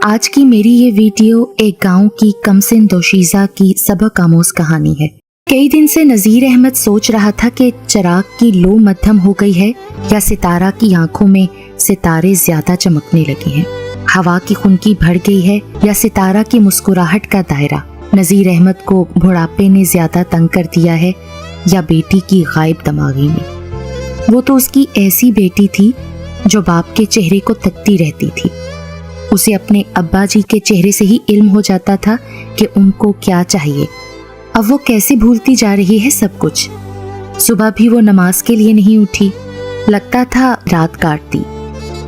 आज की मेरी ये वीडियो एक गांव की कमसिन दोशीज़ा की सबक आमोज कहानी है। कई दिन से नज़ीर अहमद सोच रहा था कि चिराग की लो मध्यम हो गई है या सितारा की आंखों में सितारे ज्यादा चमकने लगे हैं, हवा की खुनकी बढ़ गई है या सितारा की मुस्कुराहट का दायरा नज़ीर अहमद को बुढ़ापे ने ज्यादा तंग कर दिया है या बेटी की गायब दिमागी में। वो तो उसकी ऐसी बेटी थी जो बाप के चेहरे को तकती रहती थी। उसे अपने अब्बा जी के चेहरे से ही इल्म हो जाता था कि उनको क्या चाहिए। अब वो कैसे भूलती जा रही है सब कुछ। सुबह भी वो नमाज के लिए नहीं उठी, लगता था रात काटती।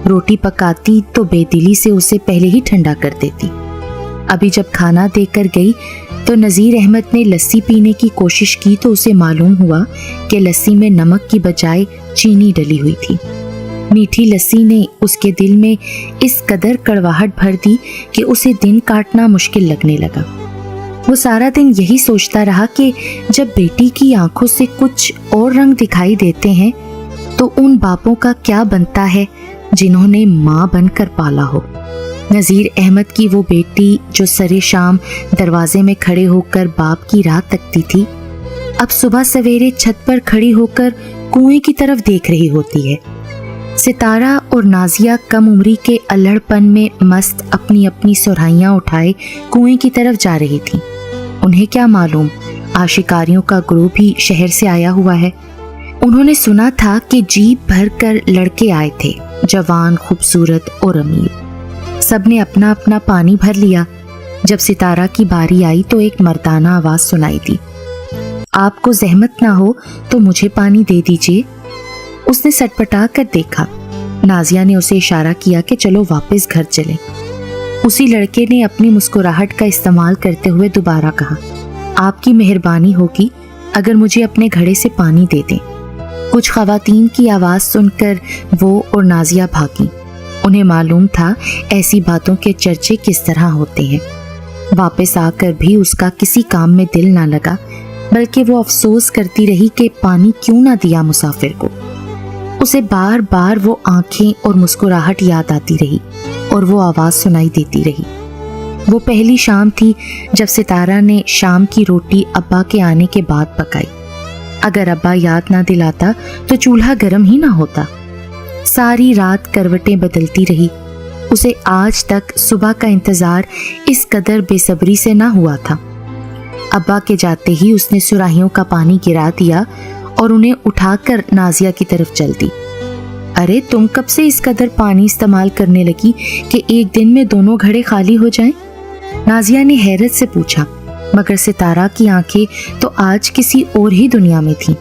रोटी पकाती तो बेदिली से उसे पहले ही ठंडा कर देती। अभी जब खाना देकर गई तो नज़ीर अहमद ने लस्सी पीने की कोशिश की तो उसे मालूम हुआ कि लस्सी में नमक की बजाय चीनी डली हुई थी। मीठी लस्सी ने उसके दिल में इस कदर कड़वाहट भर दी कि उसे दिन काटना मुश्किल लगने लगा। वो सारा दिन यही सोचता रहा कि जब बेटी की आंखों से कुछ और रंग दिखाई देते हैं तो उन बापों का क्या बनता है जिन्होंने माँ बनकर पाला हो। नज़ीर अहमद की वो बेटी जो सरे शाम दरवाजे में खड़े होकर बाप की राह तकती थी, अब सुबह सवेरे छत पर खड़ी होकर कुएं की तरफ देख रही होती है। सितारा और नाजिया कम उम्री के अल्हड़पन में मस्त अपनी अपनी सुरहाइयाँ उठाए कुएं की तरफ जा रही थीं। उन्हें क्या मालूम आशिकारियों का ग्रोह भी शहर से आया हुआ है। उन्होंने सुना था कि जीप भर कर लड़के आए थे, जवान, खूबसूरत और अमीर। सबने अपना अपना पानी भर लिया। जब सितारा की बारी आई तो एक मर्दाना आवाज सुनाई दी, आपको जहमत ना हो तो मुझे पानी दे दीजिए। उसने सटपटा कर देखा। नाजिया ने उसे इशारा किया कि चलो वापस घर चलें। उसी लड़के ने अपनी मुस्कुराहट का इस्तेमाल करते हुए दोबारा कहा, आपकी मेहरबानी होगी अगर मुझे अपने घड़े से पानी दे दें। कुछ खवातीन की आवाज़ सुनकर वो और नाजिया भागी। उन्हें मालूम था ऐसी बातों के चर्चे किस तरह होते हैं। वापस आकर भी उसका किसी काम में दिल ना लगा, बल्कि वो अफसोस करती रही कि पानी क्यों ना दिया मुसाफिर को। उसे बार बार वो आंखें और मुस्कुराहट याद आती रही और वो आवाज़ सुनाई देती रही। वो पहली शाम थी जब सितारा ने शाम की रोटी अब्बा के आने के बाद पकाई। अगर अब्बा याद ना दिलाता तो चूल्हा गर्म ही ना होता। सारी रात करवटें बदलती रही। उसे आज तक सुबह का इंतज़ार इस कदर बेसब्री से ना हुआ था। अब्बा के जाते ही उसने सुराहियों का पानी गिरा दिया और उन्हें उठाकर नाजिया की तरफ चल दी। अरे तुम कब से इस कदर पानी इस्तेमाल करने लगी कि एक दिन में दोनों घड़े खाली हो जाएं? नाजिया ने हैरत से पूछा, मगर सितारा की आंखें तो आज किसी और ही दुनिया में थीं।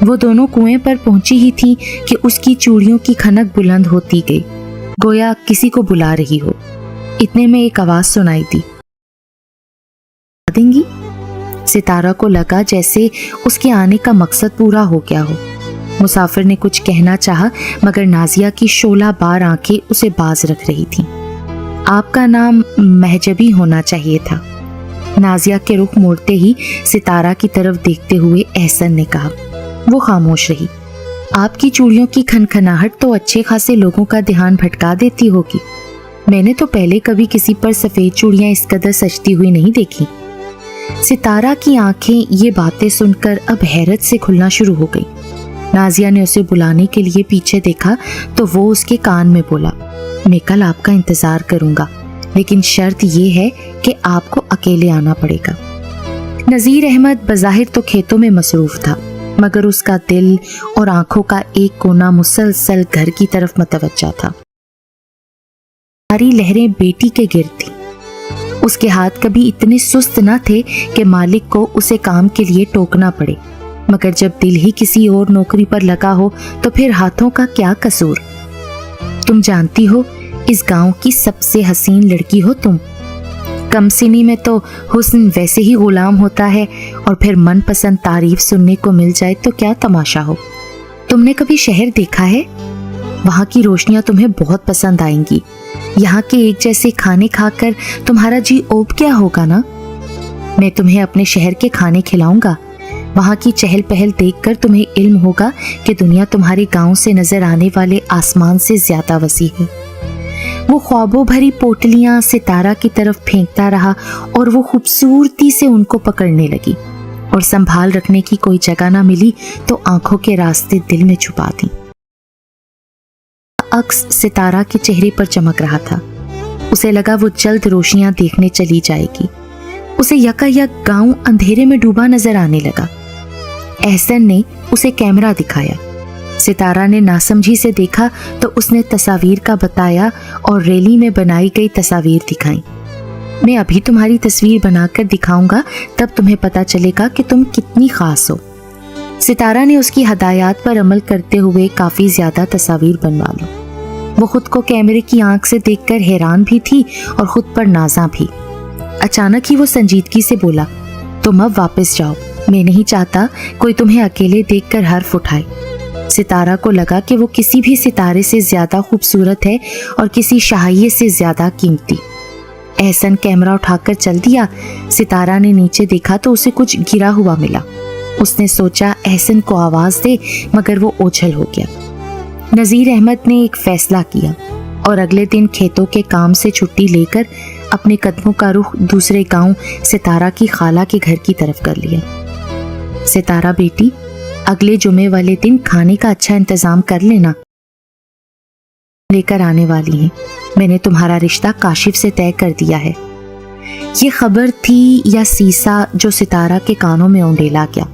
वो दोनों कुएं पर पहुंची ही थी कि उसकी चूड़ियों की खनक बुलंद होती गई, गोया किसी को बुला रही हो। इतने में एक आवाज सुनाई दी, देंगी? सितारा को लगा जैसे उसके आने का मकसद पूरा हो गया हो। मुसाफिर ने कुछ कहना चाहा, मगर नाजिया की 16 बार आंखें उसे बाज रख रही थीं। आपका नाम महजबी होना चाहिए था। नाजिया के रुख मोड़ते ही सितारा की तरफ देखते हुए एहसन ने कहा। वो खामोश रही। आपकी चूड़ियों की खनखनाहट तो अच्छे खासे लोगों का ध्यान भटका देती होगी। मैंने तो पहले कभी किसी पर सफ़ेद चूड़ियाँ इस कदर सजती हुई नहीं देखी। सितारा की आंखें ये बातें सुनकर अब हैरत से खुलना शुरू हो गई। नाजिया ने उसे बुलाने के लिए पीछे देखा तो वो उसके कान में बोला, मैं कल आपका इंतजार करूंगा, लेकिन शर्त ये है कि आपको अकेले आना पड़ेगा। नज़ीर अहमद बज़ाहिर तो खेतों में मसरूफ था, मगर उसका दिल और आंखों का एक कोना मुसलसल घर की तरफ मतवज्जा था। सारी लहरें बेटी के गिर्द थी। उसके हाथ कभी इतने सुस्त न थे कि मालिक को उसे काम के लिए टोकना पड़े, मगर जब दिल ही किसी और नौकरी पर लगा हो तो फिर हाथों का क्या कसूर। तुम जानती हो इस गांव की सबसे हसीन लड़की हो तुम। कमसिनी में तो हुस्न वैसे ही गुलाम होता है और फिर मनपसंद तारीफ सुनने को मिल जाए तो क्या तमाशा हो। तुमने कभी शहर देखा है? वहाँ की रोशनियाँ तुम्हें बहुत पसंद आएंगी। यहाँ के एक जैसे खाने खाकर तुम्हारा जी ओब क्या होगा ना। मैं तुम्हें अपने शहर के खाने खिलाऊंगा। वहाँ की चहल पहल देखकर तुम्हें इल्म होगा कि दुनिया तुम्हारे गांव से नजर आने वाले आसमान से ज्यादा वसी है। वो ख्वाबों भरी पोटलियां सितारा की तरफ फेंकता रहा और वो खूबसूरती से उनको पकड़ने लगी और संभाल रखने की कोई जगह ना मिली तो आंखों के रास्ते दिल में छुपा दी। अक्स सितारा के चेहरे पर चमक रहा था। उसे लगा वो जल्द रोशनियां देखने चली जाएगी। उसे यकायक गांव अंधेरे में डूबा नजर आने लगा। एहसन ने उसे कैमरा दिखाया। सितारा ने नासमझी से देखा तो उसने तस्वीर का बताया और रैली में बनाई गई तस्वीर दिखाई। मैं अभी तुम्हारी तस्वीर बनाकर दिखाऊंगा, तब तुम्हें पता चलेगा कि तुम कितनी खास हो। सितारा ने उसकी हदायत पर अमल करते हुए काफी ज्यादा तस्वीर बनवा ली। वो खुद को कैमरे की आंख से देखकर हैरान भी थी और खुद पर नाज़ा भी। अचानक ही वो संजीदगी से बोला, तुम अब वापस जाओ, मैं नहीं चाहता कोई तुम्हें अकेले देखकर हर्फ उठाए। सितारा को लगा कि वो किसी भी सितारे से ज्यादा खूबसूरत है और किसी शाहिए से ज्यादा कीमती। एहसन कैमरा उठाकर चल दिया। सितारा ने नीचे देखा तो उसे कुछ गिरा हुआ मिला। उसने सोचा एहसन को आवाज दे, मगर वो ओझल हो गया। नज़ीर अहमद ने एक फैसला किया और अगले दिन खेतों के काम से छुट्टी लेकर अपने कदमों का रुख दूसरे गांव सितारा की खाला के घर की तरफ कर लिया। सितारा बेटी, अगले जुमे वाले दिन खाने का अच्छा इंतजाम कर लेना, लेकर आने वाली हैं। मैंने तुम्हारा रिश्ता काशिफ से तय कर दिया है। ये खबर थी या सीसा जो सितारा के कानों में उंडेला गया।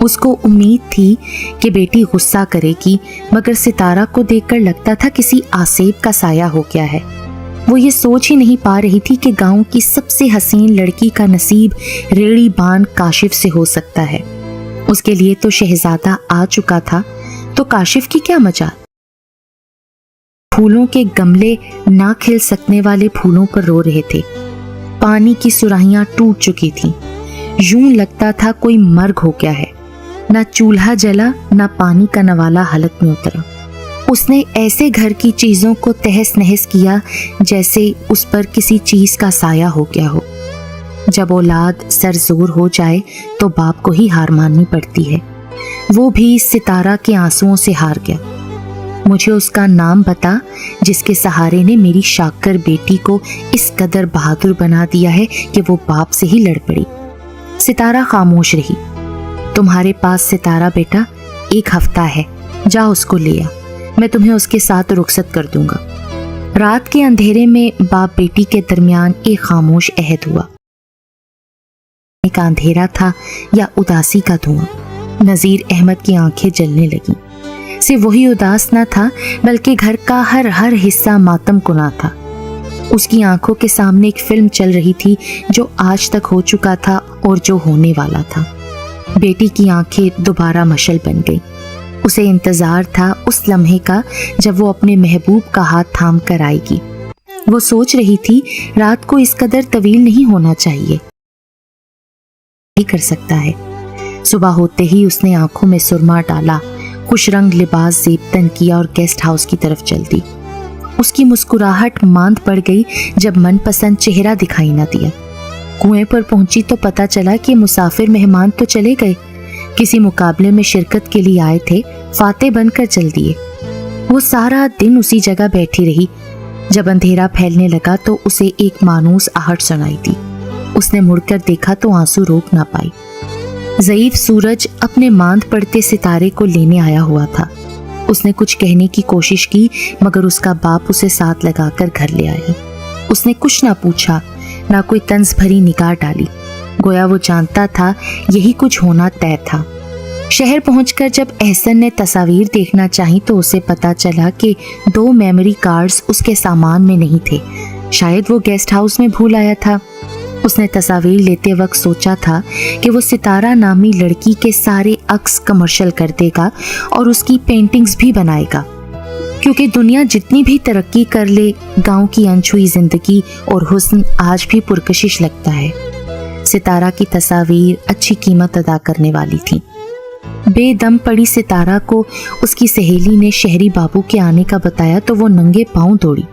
उसको उम्मीद थी कि बेटी गुस्सा करेगी, मगर सितारा को देखकर लगता था किसी आसेब का साया हो गया है। वो ये सोच ही नहीं पा रही थी कि गांव की सबसे हसीन लड़की का नसीब रेड़ी बान काशिफ से हो सकता है। उसके लिए तो शहजादा आ चुका था, तो काशिफ की क्या मजाल। फूलों के गमले ना खिल सकने वाले फूलों पर रो रहे थे। पानी की सुराहियां टूट चुकी थीं। यूं लगता था कोई मर्ग हो गया है। ना चूल्हा जला, ना पानी का नवाला हालत में उतरा। उसने ऐसे घर की चीजों को तहस नहस किया जैसे उस पर किसी चीज का साया हो गया हो। जब औलाद सरजोर हो जाए तो बाप को ही हार माननी पड़ती है। वो भी सितारा के आंसुओं से हार गया। मुझे उसका नाम बता जिसके सहारे ने मेरी शाकर बेटी को इस कदर बहादुर बना दिया है कि वो बाप से ही लड़ पड़ी। सितारा खामोश रही। तुम्हारे पास सितारा बेटा 1 हफ्ता है, जा उसको ले आ, मैं तुम्हें उसके साथ रुखसत कर दूंगा। रात के अंधेरे में बाप बेटी के दरमियान एक खामोश अहद हुआ। का अंधेरा था या उदासी का धुआं। नज़ीर अहमद की आंखें जलने लगी। सिर्फ वही उदास ना था, बल्कि घर का हर हिस्सा मातम कुना था। उसकी आंखों के सामने एक फिल्म चल रही थी जो आज तक हो चुका था और जो होने वाला था। बेटी की आंखें दोबारा मशल बन गई। उसे इंतजार था उस लम्हे का जब वो अपने महबूब का हाथ थाम कर आएगी। वो सोच रही थी रात को इस कदर तवील नहीं होना चाहिए, कर सकता है। सुबह होते ही उसने आंखों में सुरमा डाला, खुश रंग लिबास जेब तन किया और गेस्ट हाउस की तरफ चल दी। उसकी मुस्कुराहट मांद पड़ गई जब मनपसंद चेहरा दिखाई न दिया। कुएं पर पहुंची तो पता चला कि मुसाफिर मेहमान तो चले गए, किसी मुकाबले में शिरकत के लिए आए थे, फाते बनकर चल दिए। वो सारा दिन उसी जगह बैठी रही। जब अंधेरा फैलने लगा तो उसे एक मानूस आहट सुनाई दी। उसने मुड़कर देखा तो आंसू रोक ना पाई। ज़ईफ सूरज अपने मांद पड़ते सितारे को लेने आया हुआ था। उसने कुछ कहने की कोशिश की, मगर उसका बाप उसे साथ लगाकर घर ले आया। उसने कुछ ना पूछा, ना कोई तंज भरी निगाह डाली। गोया वो जानता था यही कुछ होना तय था। शहर पहुंचकर जब एहसन ने तस्वीर देखना चाही तो उसे पता चला कि 2 मेमोरी कार्ड्स उसके सामान में नहीं थे। शायद वो गेस्ट हाउस में भूल आया था। उसने तस्वीर लेते वक्त सोचा था कि वो सितारा नामी लड़की के सारे अक्स कमर्शियल कर देगा और उसकी पेंटिंग्स भी बनाएगा, क्योंकि दुनिया जितनी भी तरक्की कर ले, गांव की अनछुई जिंदगी और हुस्न आज भी पुरकशिश लगता है। सितारा की तस्वीर अच्छी कीमत अदा करने वाली थी। बेदम पड़ी सितारा को उसकी सहेली ने शहरी बाबू के आने का बताया तो वो नंगे पांव दौड़ी।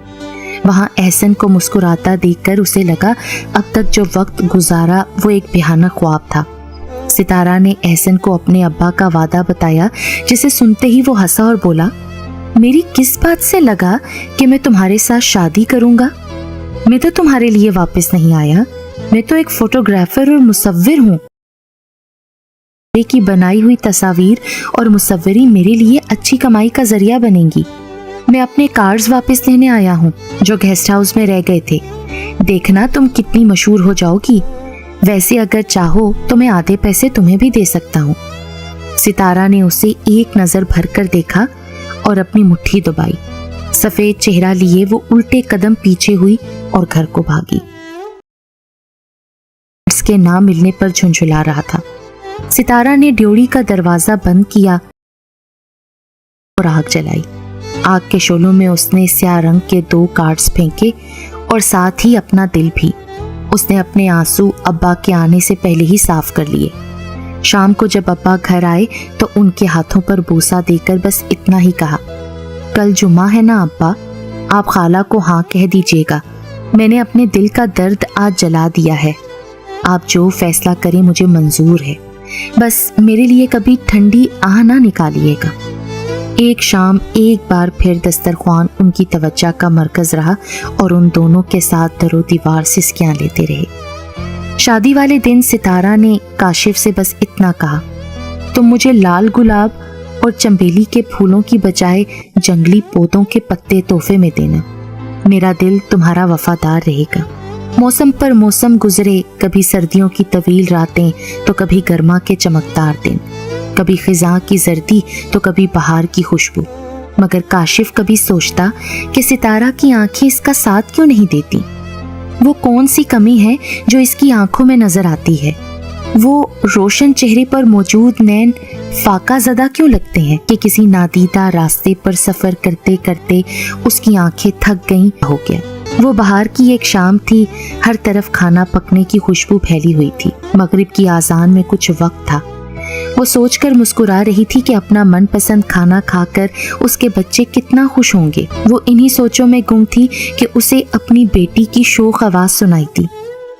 वहां एहसन को मुस्कुराता देखकर उसे लगा अब तक जो वक्त गुजारा वो एक भयानक ख्वाब था। सितारा ने एहसन को अपने अब्बा का वादा बताया, जिसे सुनते ही वो हंसा और बोला, मेरी किस बात से लगा कि मैं तुम्हारे साथ शादी करूंगा? मैं तो तुम्हारे लिए वापस नहीं आया, मैं तो एक फोटोग्राफर और मुसव्विर हूँ। की बनाई हुई तस्वीर और मुसव्वरी मेरे लिए अच्छी कमाई का जरिया बनेंगी। मैं अपने कार्ड्स वापस लेने आया हूँ जो गेस्ट हाउस में रह गए थे। देखना तुम कितनी मशहूर हो जाओगी। वैसे अगर चाहो तो मैं आधे पैसे तुम्हें भी दे सकता हूँ। सितारा ने उसे एक नजर भरकर देखा और अपनी मुट्ठी दबाई। सफेद चेहरा लिए वो उल्टे कदम पीछे हुई और घर को भागी। इसके ना मिलने पर झुंझुला रहा था। सितारा ने ड्योढ़ी का दरवाजा बंद किया और आग जलाई। आग के शोलों में उसने स्याह रंग के 2 कार्ड्स फेंके और साथ ही अपना दिल भी। उसने अपने आंसू अब्बा के आने से पहले ही साफ कर लिए। शाम को जब अब्बा घर आए तो उनके हाथों पर बूसा देकर बस इतना ही कहा, कल जुम्मा है ना अब्बा, आप खाला को हाँ कह दीजिएगा। मैंने अपने दिल का दर्द आज जला दिया है। आप जो फैसला करें मुझे मंजूर है, बस मेरे लिए कभी ठंडी आह ना निकालिएगा। एक शाम एक बार फिर दस्तरख्वान उनकी तवज्जो का मरकज रहा और उन दोनों के साथ दरो दीवार सिसकियां लेते रहे। शादी वाले दिन सितारा ने काशिफ से बस इतना कहा, तुम मुझे लाल गुलाब और चंबेली के फूलों की बजाय जंगली पौधों के पत्ते तोहफे में देना। मेरा दिल तुम्हारा वफादार रहेगा। मौसम पर मौसम गुजरे, कभी सर्दियों की तवील रातें तो कभी गर्मा के चमकदार दिन, कभी खिज़ां की जर्दी तो कभी बहार की खुशबू। मगर काशिफ कभी सोचता कि सितारा की आंखें इसका साथ क्यों नहीं देती। वो कौन सी कमी है जो इसकी आंखों में नजर आती है? वो रोशन चेहरे पर मौजूद नैन फाका ज़दा क्यों लगते हैं कि किसी नादीदा रास्ते पर सफ़र करते करते उसकी आंखें थक गईं हो गया। वो बहार की एक शाम थी, हर तरफ खाना पकने की खुशबू फैली हुई थी। मगरिब की आज़ान में कुछ वक्त था। वो सोचकर मुस्कुरा रही थी कि अपना मनपसंद खाना खाकर उसके बच्चे कितना खुश होंगे। वो इन्हीं सोचों में गुम थी कि उसे अपनी बेटी की शोख आवाज़ सुनाई थी,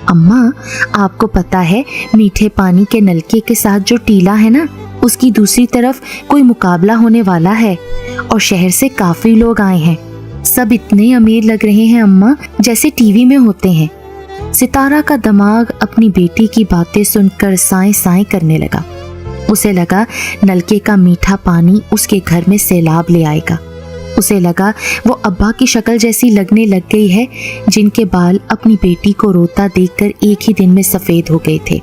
अम्मा आपको पता है मीठे पानी के नलके के साथ जो टीला है ना, उसकी दूसरी तरफ कोई मुकाबला होने वाला है और शहर से काफ़ी लोग आए हैं। सब इतने अमीर लग रहे हैं अम्मा, जैसे टीवी में होते हैं। सितारा का दिमाग अपनी बेटी की बातें सुनकर साएं साएं करने लगा। उसे लगा नलके का मीठा पानी उसके घर में सैलाब ले आएगा। उसे लगा वो अब्बा की शक्ल जैसी लगने लग गई है, जिनके बाल अपनी बेटी को रोता देखकर एक ही दिन में सफ़ेद हो गए थे।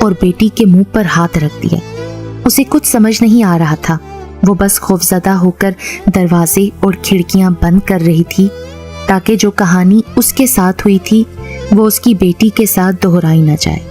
और बेटी के मुंह पर हाथ रख दिया। उसे कुछ समझ नहीं आ रहा था। वो बस खौफजदा होकर दरवाजे और खिड़कियां बंद कर रही थी ताकि जो कहानी उसके साथ हुई थी वो उसकी बेटी के साथ दोहराई न जाए।